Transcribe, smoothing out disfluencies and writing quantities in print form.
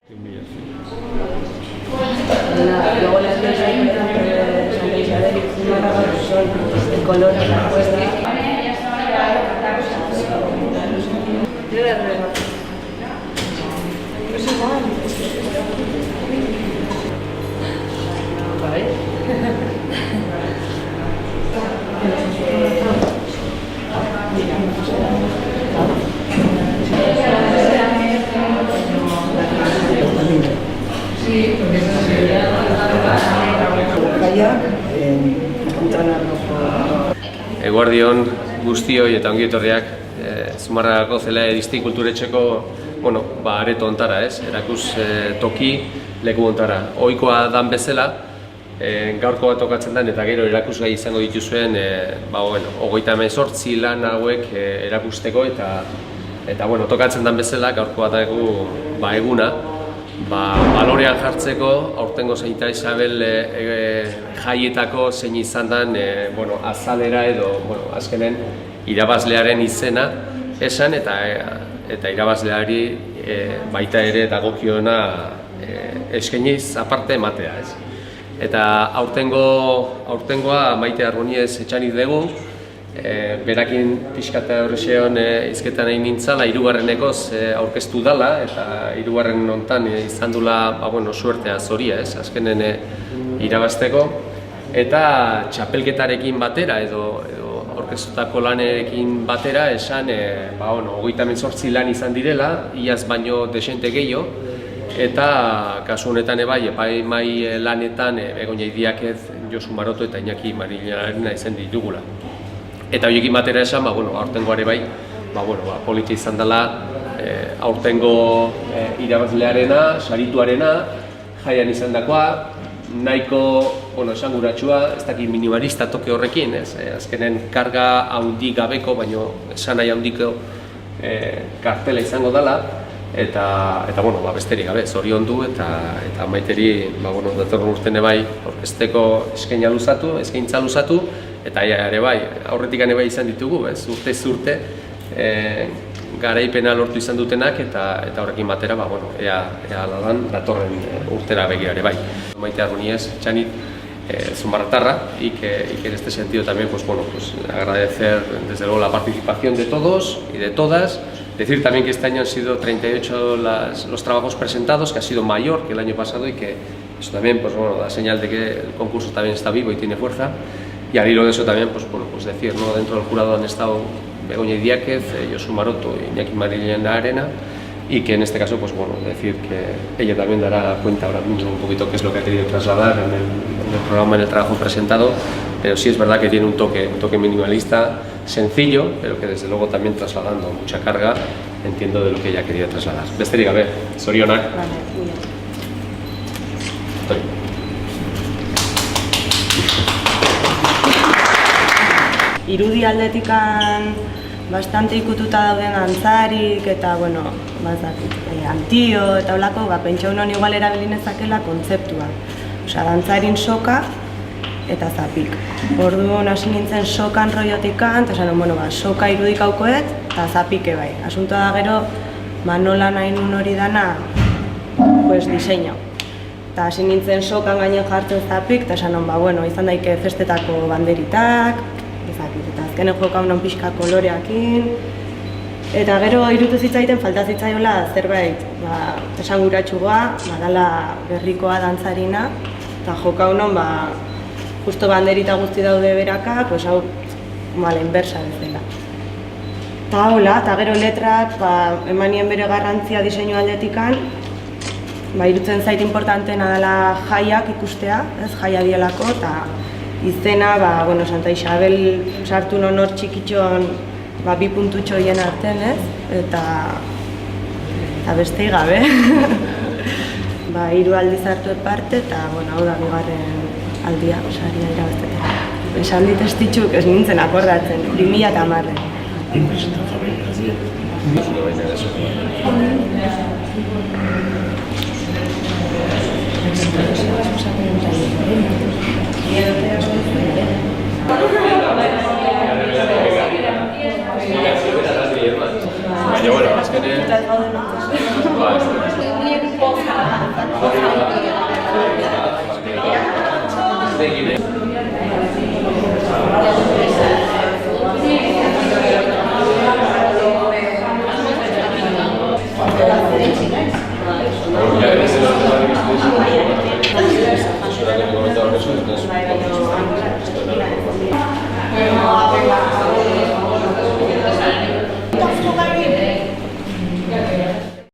Luego las dos de Santa Isabel y Zumárraga son el color de la cuesta. Es igual. Eguerdion guztioi eta ongi etorriak Zumarragako Zelai Dizti Kulturetxeko areto ontara, erakus toki leku ontara. Ohikoa dan bezala, gaurko bat tokatzen den eta gero erakusgai izango dituzuen 38 lan hauek erakusteko eta tokatzen den bezala gaurko bat eguna balorean jartzeko aurtengo Santa Isabel jaietako zein izan den azalera edo azkenen irabazlearen izena esan eta irabazleari baita ere dagokiona eskainiz aparte ematea. Eta aurtengoa Maite Arroniez etxanik dugu, berakin pixka eta horrexeon izketan egin nintzala, hirugarrenekoz aurkeztu dala eta hirugarren hontan izan dula suertea zoria, azkenen irabazteko. Eta txapelketarekin batera edo aurkeztutako lanerekin batera esan 38 lan izan direla, iaz baino desente gehiago, eta kasu honetan epaimai lanetan Begoña Idiakez, Josu Maroto eta Iñaki Mariñarena izan ditugula. Eta horiekin batera esan, aurtengoare polita izan dela aurtengo irabazlearena, sarituarena, jaian izan dakoa, nahiko esanguratsua, ez dakit minimalista toke horrekin, azkenen karga handi gabeko, baino esan nahi handiko kartela izango dela, eta besterik gabe, zoriondu eta Maiteri datorren urten orkesteko eskaintza luzatu, eta ere aurretik ere izan ditugu, urtez urte garaipena lortu izan dutenak eta horrekin batera ea ladan datorren urtera begira ere bai. Maite Arroniez, Txanit, Zumárratarra, y que en este sentido también agradecer desde luego la participación de todos y de todas. Decir también que este año han sido 38 los trabajos presentados, que ha sido mayor que el año pasado y que eso también da señal de que el concurso también está vivo y tiene fuerza. Y al hilo de eso también decir, dentro del jurado han estado Begoña Idiáquez, Josu Maroto y Iñaki Mariñarena, y que en este caso decir que ella también dará cuenta ahora mismo un poquito qué es lo que ha querido trasladar en el programa, en el trabajo presentado, pero sí es verdad que tiene un toque minimalista, sencillo, pero que desde luego también trasladando mucha carga, entiendo de lo que ella quería trasladar. Besterik gabe, zorionak. Irudi aldetikan bastante ikututa dauden antzarik eta, antio eta holako, pentsa unon igual erabili nezakela kontzeptua. Dantzarin soka eta zapik. Orduan hasi nintzen sokan roiotikan, eta soka irudik haukoet eta zapike bai. Asuntoa da gero, nola nahi nun hori dana, diseinau. Eta hasi nintzen sokan gainen jartzen zapik, eta izan daike festetako banderitak, eta azkenen joka unon pixka koloreakin. Eta gero irutu zitzaiten falta zitzaiola zerbait esanguratsugoa, dala berrikoa dantzarina, eta joka unon justo banderita guzti daude beraka, hau inbersa bezala. Eta hola, eta gero letrak emanien bere garrantzia diseinu aldetikan, irutzen zait importantena dela jaiak ikustea, jaia dielako, eta izena, Santa Isabel sartu non hor txikitxon 2 puntutxo hien arten, eta bestei gabe. 3 aldiz hartu parte, eta hau da bigarren aldia, saria irabaztetera. Esan dit estitxuk, ez nintzen akordatzen, 2010. Baina, azkenean... Bai.